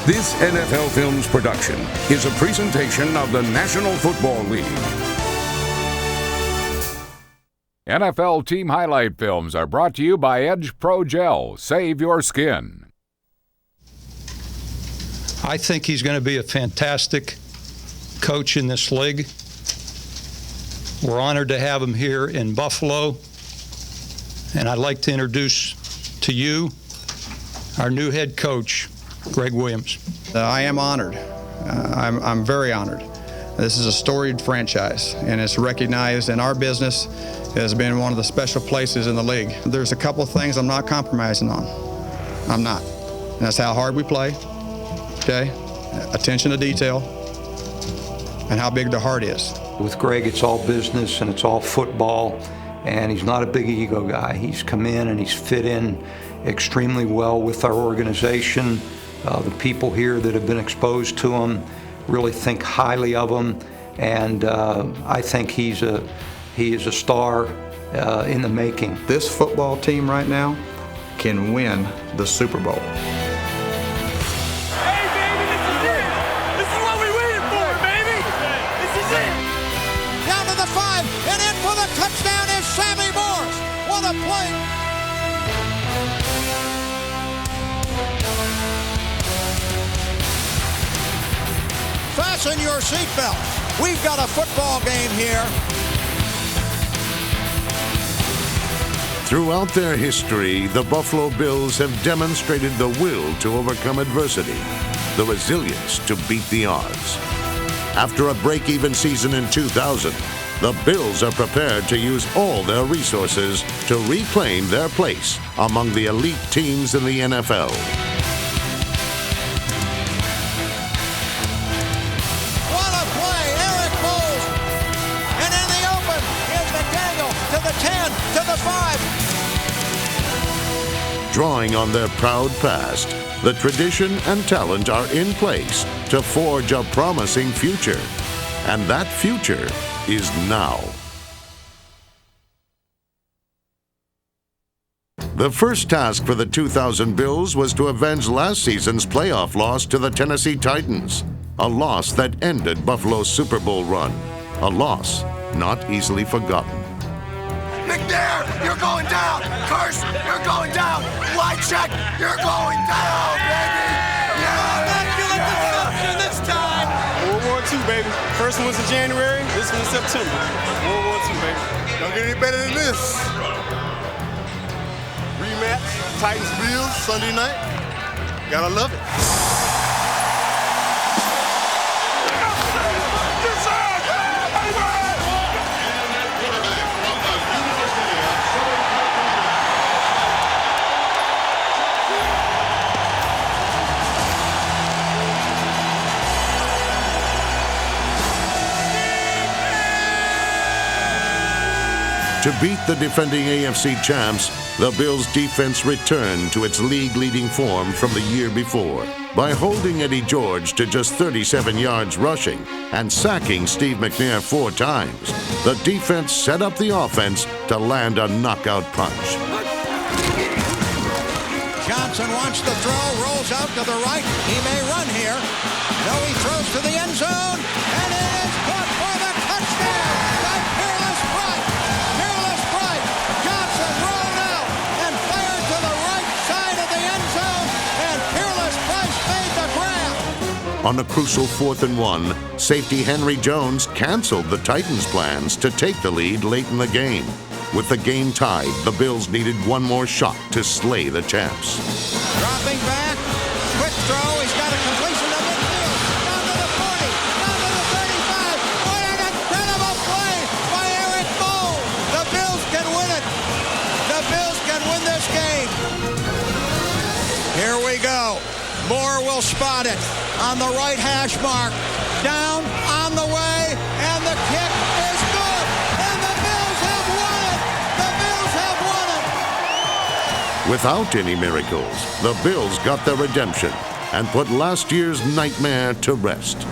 This NFL Films production is a presentation of the National Football League. NFL team highlight films are brought to you by Edge Pro Gel. Save your skin. I think he's going to be a fantastic coach in this league. We're honored to have him here in Buffalo. And I'd like to introduce to you our new head coach, Greg Williams. I am honored. I'm very honored. This is a storied franchise, and it's recognized in our business as being one of the special places in the league. There's a couple of things I'm not compromising on. I'm not. And that's how hard we play, okay? Attention to detail, and how big the heart is. With Greg, it's all business and it's all football, and he's not a big ego guy. He's come in and he's fit in extremely well with our organization. The people here that have been exposed to him really think highly of him, and I think he is a star in the making. This football team right now can win the Super Bowl. Hey, baby, this is it. This is what we waited for, baby. This is it. Down to the 5, and in for the touchdown is Sammy Morris. What a play. Fasten your seatbelts. We've got a football game here. Throughout their history, the Buffalo Bills have demonstrated the will to overcome adversity, the resilience to beat the odds. After a break-even season in 2000, the Bills are prepared to use all their resources to reclaim their place among the elite teams in the NFL. To the 5. Drawing on their proud past, the tradition and talent are in place to forge a promising future. And that future is now. The first task for the 2000 Bills was to avenge last season's playoff loss to the Tennessee Titans, a loss that ended Buffalo's Super Bowl run, a loss not easily forgotten. McNair, you're going down. Curse, you're going down. Light check, you're going down, baby. Yeah, Immaculate deception this time. World War II, baby. First one was in January, this one in September. World War II, baby. Don't get any better than this. Rematch, Titans Bills, Sunday night. Gotta love it. To beat the defending AFC champs, the Bills' defense returned to its league-leading form from the year before by holding Eddie George to just 37 yards rushing and sacking Steve McNair 4 times. The defense set up the offense to land a knockout punch. Johnson wants to throw, rolls out to the right. He may run here. No, he throws to the end zone, and it is caught for the touchdown by Peerless Bright. Peerless Bright. Johnson rolled out and fired to the right side of the end zone, and Peerless Bright made the grab. On a crucial 4th and 1, safety Henry Jones canceled the Titans' plans to take the lead late in the game. With the game tied, the Bills needed one more shot to slay the champs. Dropping back, quick throw, he's got a completion to midfield, down to the 40, down to the 35. What an incredible play by Eric Bowl. The Bills can win it. The Bills can win this game. Here we go. Moore will spot it on the right hash mark. Down, on the way, and the kick is good. And the Bills have won it. The Bills have won it. Without any miracles, the Bills got their redemption and put last year's nightmare to rest.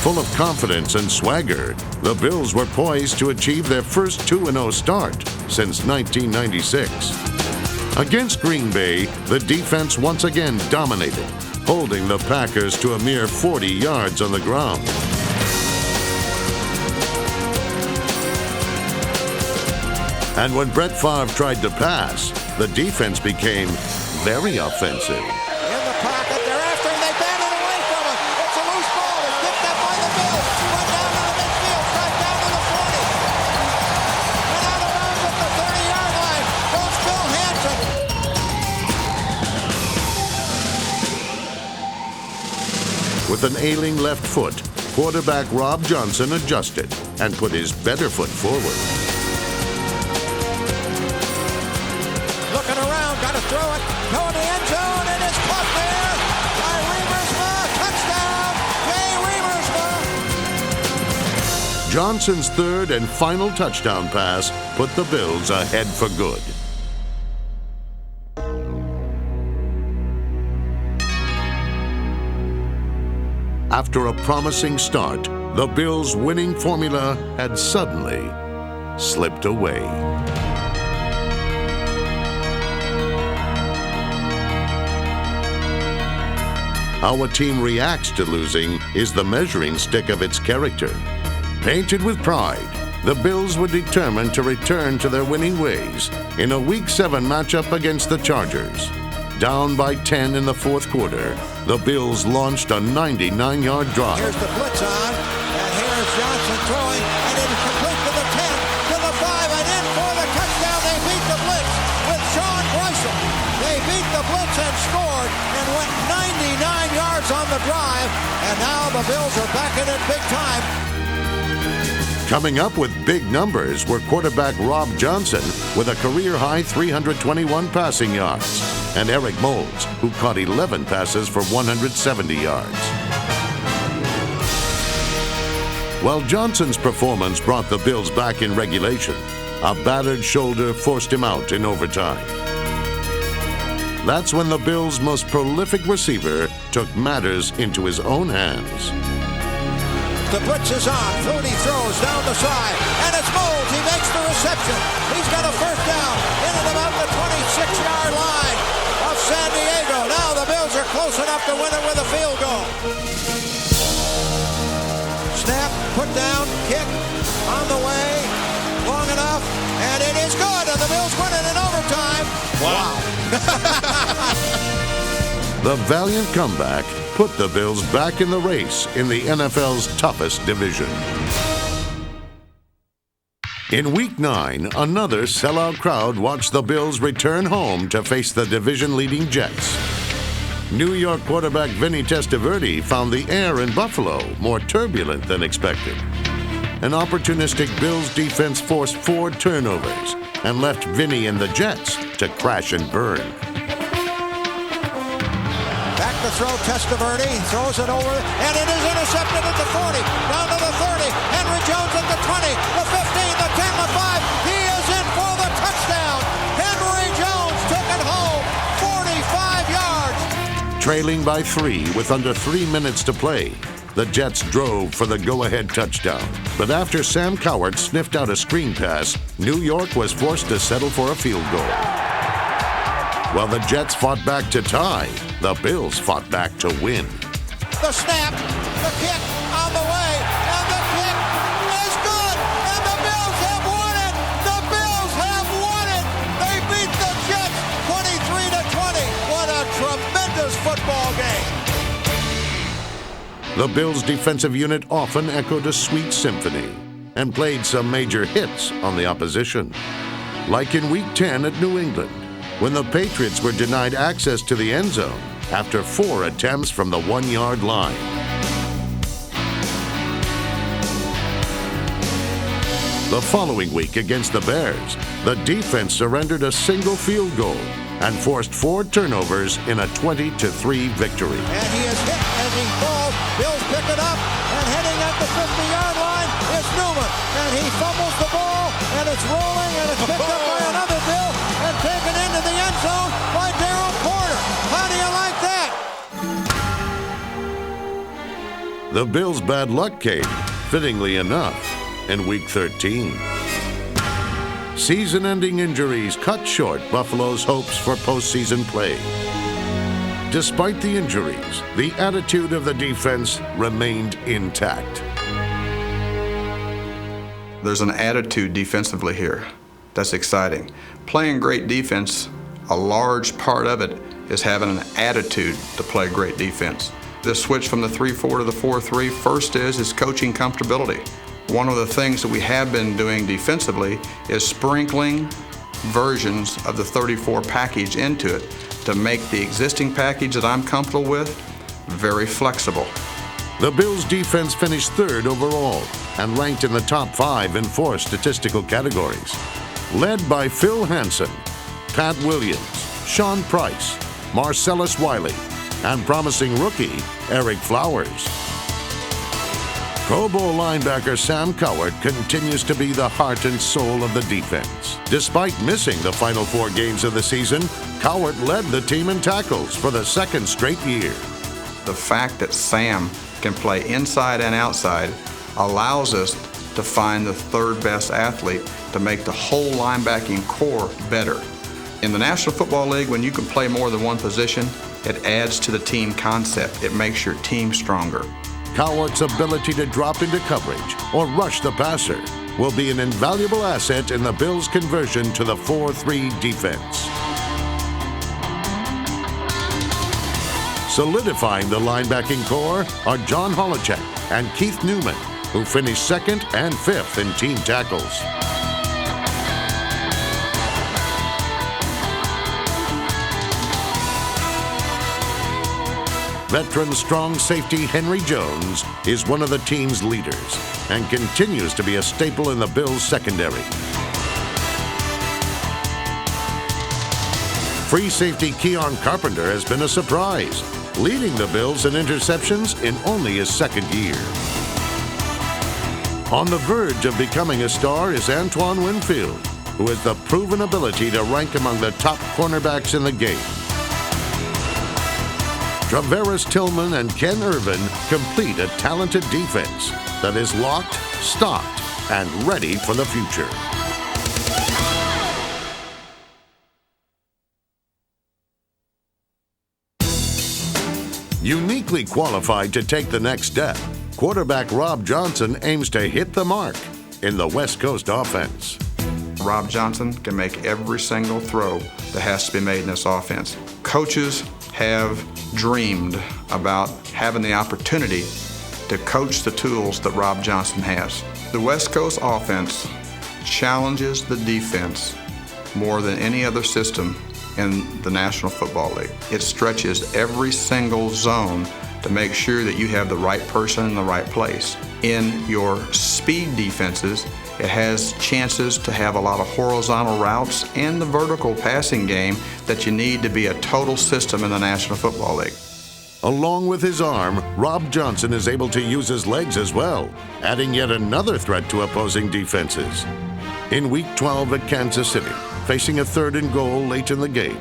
Full of confidence and swagger, the Bills were poised to achieve their first 2-0 start since 1996. Against Green Bay, the defense once again dominated, holding the Packers to a mere 40 yards on the ground. And when Brett Favre tried to pass, the defense became very offensive. In the pocket, they're after him, they bat it away from him. It's a loose ball, it's picked up by the Bills. Run down to the midfield, drive down to the 40. And out of bounds at the 30-yard line goes Phil Hansen. With an ailing left foot, quarterback Rob Johnson adjusted and put his better foot forward. Looking around, got to throw it, going to the end zone, and it's caught there by Reamersma. Touchdown, Jay Reamersma. Johnson's third and final touchdown pass put the Bills ahead for good. After a promising start, the Bills' winning formula had suddenly slipped away. How a team reacts to losing is the measuring stick of its character. Painted with pride, the Bills were determined to return to their winning ways in a Week 7 matchup against the Chargers. Down by 10 in the fourth quarter, the Bills launched a 99-yard drive. Here's the blitz on, and here's Johnson throwing, and it is complete to the 10, to the 5, and in for the touchdown. They beat the blitz with Sean Bryson. They beat the blitz and scored and went 99 yards on the drive, and now the Bills are back in it big time. Coming up with big numbers were quarterback Rob Johnson with a career-high 321 passing yards, and Eric Moulds, who caught 11 passes for 170 yards. While Johnson's performance brought the Bills back in regulation, a battered shoulder forced him out in overtime. That's when the Bills' most prolific receiver took matters into his own hands. The blitz is on. Flutie throws down the side, and it's Moulds. He makes the reception. He's got a first down in and about the 26-yard line of San Diego. Now the Bills are close enough to win it with a field goal. Snap, put down, kick, on the way, long enough, and it is good, and the Bills win it in overtime. Wow. The valiant comeback put the Bills back in the race in the NFL's toughest division. In Week 9, another sellout crowd watched the Bills return home to face the division-leading Jets. New York quarterback Vinny Testaverde found the air in Buffalo more turbulent than expected. An opportunistic Bills defense forced 4 turnovers and left Vinny and the Jets to crash and burn. To throw, Testaverde throws it over, and it is intercepted at the 40, down to the 30, Henry Jones at the 20, the 15, the 10, the 5, he is in for the touchdown. Henry Jones took it home, 45 yards. Trailing by 3 with under 3 minutes to play, the Jets drove for the go-ahead touchdown. But after Sam Cowart sniffed out a screen pass, New York was forced to settle for a field goal. While the Jets fought back to tie, the Bills fought back to win. The snap, the kick on the way, and the kick is good, and the Bills have won it! The Bills have won it! They beat the Jets 23-20. What a tremendous football game! The Bills' defensive unit often echoed a sweet symphony and played some major hits on the opposition. Like in Week 10 at New England, when the Patriots were denied access to the end zone after 4 attempts from the 1-yard line. The following week against the Bears, the defense surrendered a single field goal and forced 4 turnovers in a 20-3 victory. And he is hit as he falls. Bills pick it up, and heading at the 50-yard line is Newman. And he fumbles the ball, and it's rolling, and it's picked up by another Bill, and taken into the end zone by Darryl Porter. How do you like that? The Bills' bad luck came, fittingly enough, in Week 13. Season-ending injuries cut short Buffalo's hopes for postseason play. Despite the injuries, the attitude of the defense remained intact. There's an attitude defensively here that's exciting. Playing great defense, a large part of it is having an attitude to play great defense. The switch from the 3-4 to the 4-3, first is coaching comfortability. One of the things that we have been doing defensively is sprinkling versions of the 34 package into it to make the existing package that I'm comfortable with very flexible. The Bills' defense finished third overall and ranked in the top 5 in 4 statistical categories, led by Phil Hansen, Pat Williams, Sean Price, Marcellus Wiley, and promising rookie Eric Flowers. Pro Bowl linebacker Sam Cowart continues to be the heart and soul of the defense. Despite missing the final 4 games of the season, Cowart led the team in tackles for the 2nd straight year. The fact that Sam can play inside and outside allows us to find the 3rd best athlete to make the whole linebacking core better. In the National Football League, when you can play more than one position, it adds to the team concept. It makes your team stronger. Cowart's ability to drop into coverage or rush the passer will be an invaluable asset in the Bills' conversion to the 4-3 defense. Solidifying the linebacking core are John Holochek and Keith Newman, who finished 2nd and 5th in team tackles. Veteran strong safety Henry Jones is one of the team's leaders and continues to be a staple in the Bills' secondary. Free safety Keon Carpenter has been a surprise, leading the Bills in interceptions in only his 2nd year. On the verge of becoming a star is Antoine Winfield, who has the proven ability to rank among the top cornerbacks in the game. Traveris Tillman and Ken Irvin complete a talented defense that is locked, stocked, and ready for the future. Uniquely qualified to take the next step, quarterback Rob Johnson aims to hit the mark in the West Coast offense. Rob Johnson can make every single throw that has to be made in this offense. Coaches have dreamed about having the opportunity to coach the tools that Rob Johnson has. The West Coast offense challenges the defense more than any other system in the National Football League. It stretches every single zone to make sure that you have the right person in the right place. In your speed defenses, it has chances to have a lot of horizontal routes and the vertical passing game that you need to be a total system in the National Football League. Along with his arm, Rob Johnson is able to use his legs as well, adding yet another threat to opposing defenses. In Week 12 at Kansas City, facing a 3rd and goal late in the game,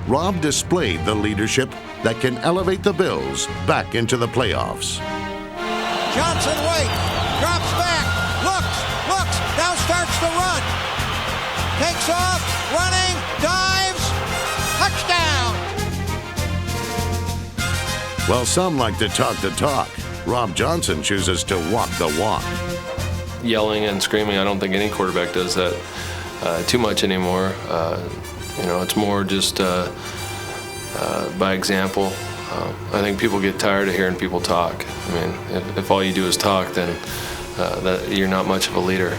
Rob displayed the leadership that can elevate the Bills back into the playoffs. Johnson waits, drops back, looks, now starts the run. Takes off, running, dives, touchdown! While some like to talk the talk, Rob Johnson chooses to walk the walk. Yelling and screaming, I don't think any quarterback does that too much anymore. It's more just by example. I think people get tired of hearing people talk. I mean, if all you do is talk, then you're not much of a leader.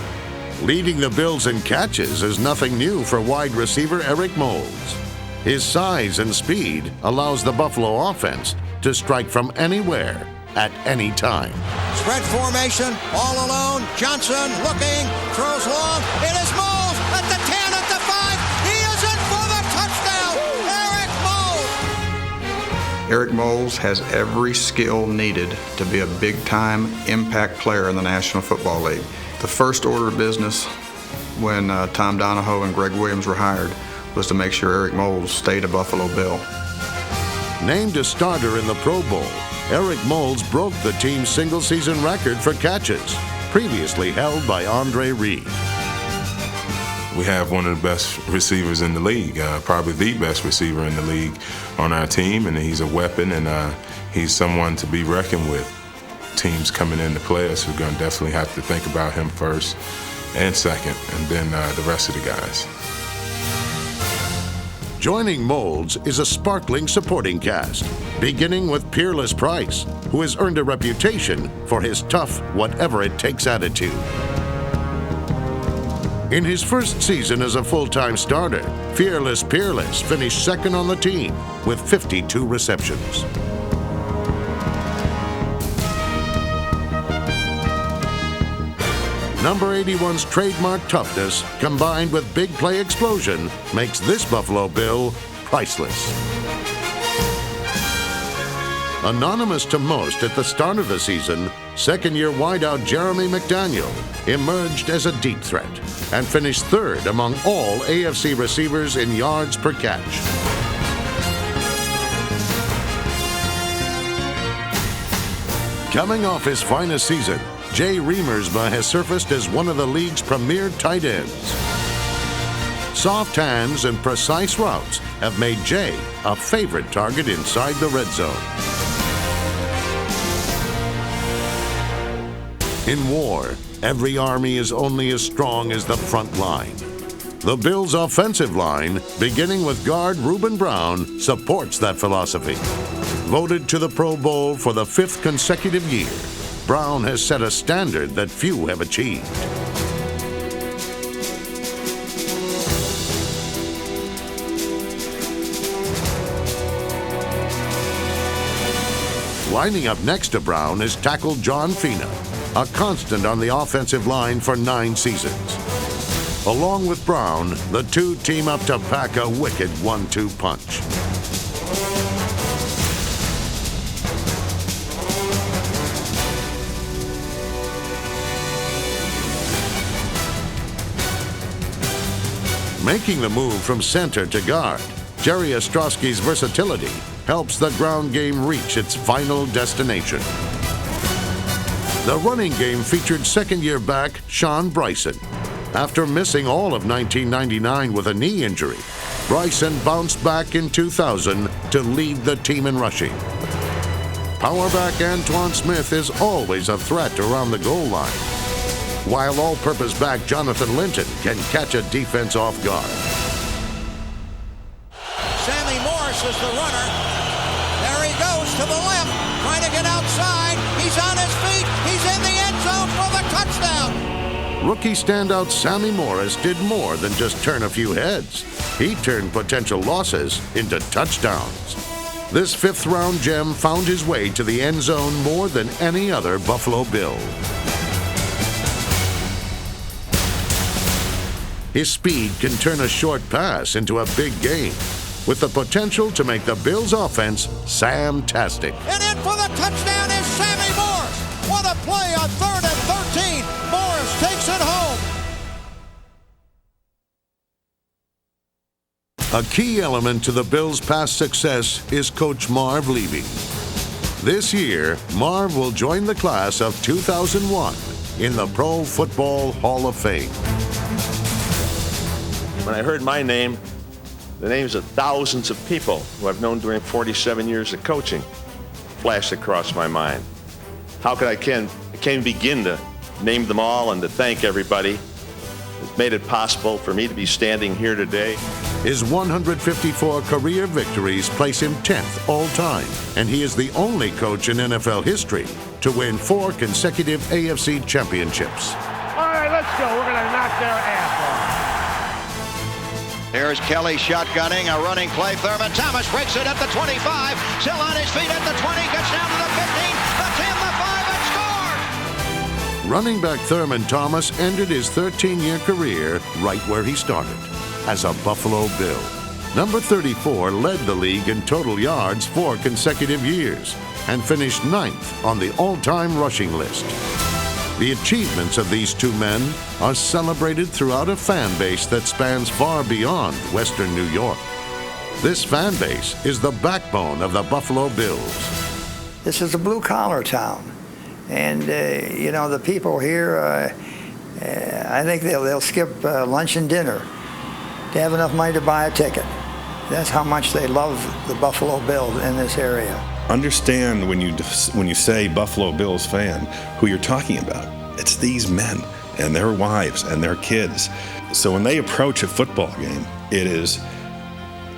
Leading the Bills in catches is nothing new for wide receiver Eric Moulds. His size and speed allows the Buffalo offense to strike from anywhere at any time. Spread formation, all alone. Johnson looking, throws long. It is Moulds at the 10, at the 5. He is in for the touchdown. Eric Moulds. Eric Moulds has every skill needed to be a big-time impact player in the National Football League. The first order of business when Tom Donahoe and Greg Williams were hired was to make sure Eric Moulds stayed a Buffalo Bill. Named a starter in the Pro Bowl, Eric Moulds broke the team's single-season record for catches, previously held by Andre Reed. We have one of the best receivers in the league, probably the best receiver in the league on our team, and he's a weapon, and he's someone to be reckoned with. Teams coming in to play us are going to definitely have to think about him first and second, and then the rest of the guys. Joining Molds is a sparkling supporting cast, beginning with Peerless Price, who has earned a reputation for his tough, whatever-it-takes attitude. In his first season as a full-time starter, Fearless Peerless finished second on the team with 52 receptions. Number 81's trademark toughness, combined with big play explosion, makes this Buffalo Bill priceless. Anonymous to most at the start of the season, second-year wideout Jeremy McDaniel emerged as a deep threat and finished third among all AFC receivers in yards per catch. Coming off his finest season, Jay Reamersma has surfaced as one of the league's premier tight ends. Soft hands and precise routes have made Jay a favorite target inside the red zone. In war, every army is only as strong as the front line. The Bills' offensive line, beginning with guard Reuben Brown, supports that philosophy. Voted to the Pro Bowl for the 5th consecutive year, Brown has set a standard that few have achieved. Lining up next to Brown is tackle John Fina, a constant on the offensive line for 9 seasons. Along with Brown, the two team up to pack a wicked 1-2 punch. Making the move from center to guard, Jerry Ostrowski's versatility helps the ground game reach its final destination. The running game featured second-year back Sean Bryson. After missing all of 1999 with a knee injury, Bryson bounced back in 2000 to lead the team in rushing. Powerback Antoine Smith is always a threat around the goal line, while all-purpose back Jonathan Linton can catch a defense off guard. Sammy Morris is the runner. There he goes to the left, trying to get outside. He's on his feet. He's in the end zone for the touchdown. Rookie standout Sammy Morris did more than just turn a few heads. He turned potential losses into touchdowns. This 5th-round gem found his way to the end zone more than any other Buffalo Bill. His speed can turn a short pass into a big gain, with the potential to make the Bills' offense Sam-tastic. And in for the touchdown is Sammy Morris. What a play on 3rd and 13. Morris takes it home. A key element to the Bills' past success is Coach Marv leaving. This year, Marv will join the class of 2001 in the Pro Football Hall of Fame. When I heard my name, the names of thousands of people who I've known during 47 years of coaching flashed across my mind. How could I can't begin to name them all and to thank everybody that made it possible for me to be standing here today. His 154 career victories place him 10th all-time, and he is the only coach in NFL history to win 4 consecutive AFC championships. All right, let's go. We're going to knock their ass off. Here's Kelly shotgunning, a running play. Thurman Thomas breaks it at the 25, still on his feet at the 20, gets down to the 15, the 10, the 5, and scores! Running back Thurman Thomas ended his 13-year career right where he started, as a Buffalo Bill. Number 34 led the league in total yards 4 consecutive years and finished 9th on the all-time rushing list. The achievements of these two men are celebrated throughout a fan base that spans far beyond Western New York. This fan base is the backbone of the Buffalo Bills. This is a blue-collar town. And, you know, the people here, I think they'll skip lunch and dinner to have enough money to buy a ticket. That's how much they love the Buffalo Bills in this area. Understand when you say Buffalo Bills fan, who you're talking about. It's these men and their wives and their kids. So when they approach a football game, it is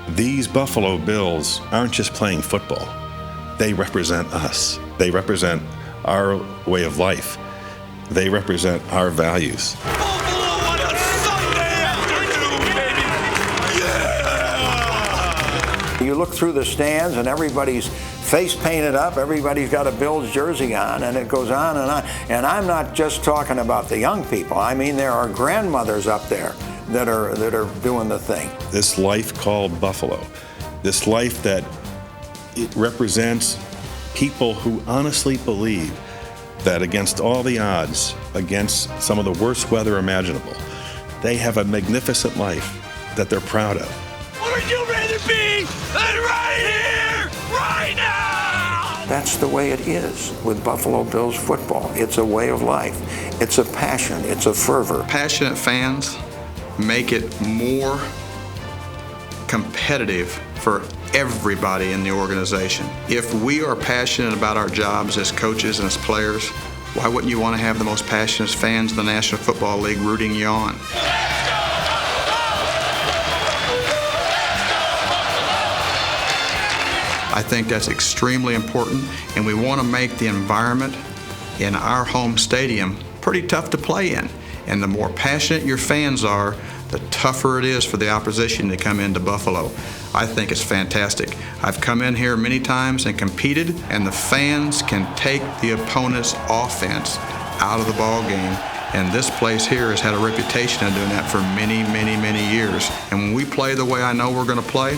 these Buffalo Bills aren't just playing football. They represent us. They represent our way of life. They represent our values. You look through the stands and everybody's face painted up, everybody's got a Bills jersey on, and it goes on and on. And I'm not just talking about the young people. I mean, there are grandmothers up there that are doing the thing. This life called Buffalo, this life that it represents people who honestly believe that against all the odds, against some of the worst weather imaginable, they have a magnificent life that they're proud of. What would you rather be than right here, right now? That's the way it is with Buffalo Bills football. It's a way of life. It's a passion. It's a fervor. Passionate fans make it more competitive for everybody in the organization. If we are passionate about our jobs as coaches and as players, why wouldn't you want to have the most passionate fans in the National Football League rooting you on? I think that's extremely important, and we want to make the environment in our home stadium pretty tough to play in. And the more passionate your fans are, the tougher it is for the opposition to come into Buffalo. I think it's fantastic. I've come in here many times and competed, and the fans can take the opponent's offense out of the ball game. And this place here has had a reputation of doing that for many, many, many years. And when we play the way I know we're going to play,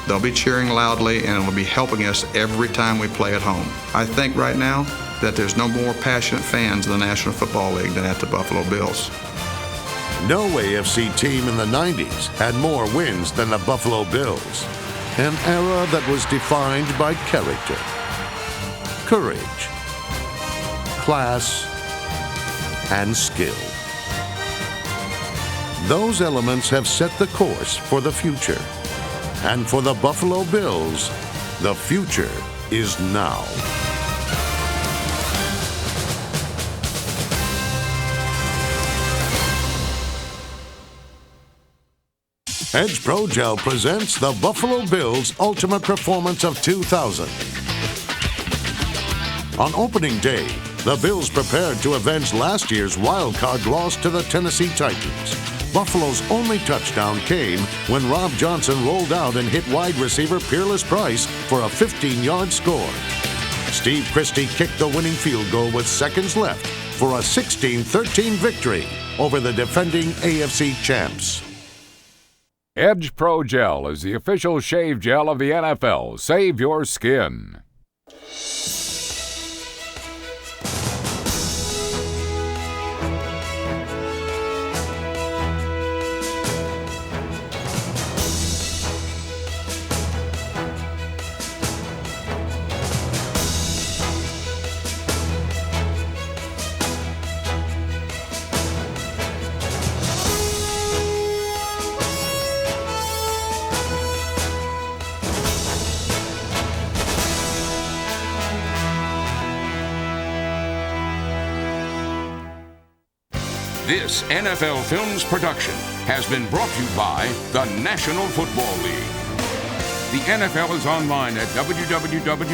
they'll be cheering loudly, and it'll be helping us every time we play at home. I think right now that there's no more passionate fans in the National Football League than at the Buffalo Bills. No AFC team in the 90s had more wins than the Buffalo Bills. An era that was defined by character, courage, class, and skill. Those elements have set the course for the future. And for the Buffalo Bills, the future is now. Edge Pro Gel presents the Buffalo Bills Ultimate Performance of 2000. On opening day, the Bills prepared to avenge last year's wild-card loss to the Tennessee Titans. Buffalo's only touchdown came when Rob Johnson rolled out and hit wide receiver Peerless Price for a 15-yard score. Steve Christie kicked the winning field goal with seconds left for a 16-13 victory over the defending AFC champs. Edge Pro Gel is the official shave gel of the NFL. Save your skin. This NFL Films production has been brought to you by the National Football League. The NFL is online at www.nfl.com.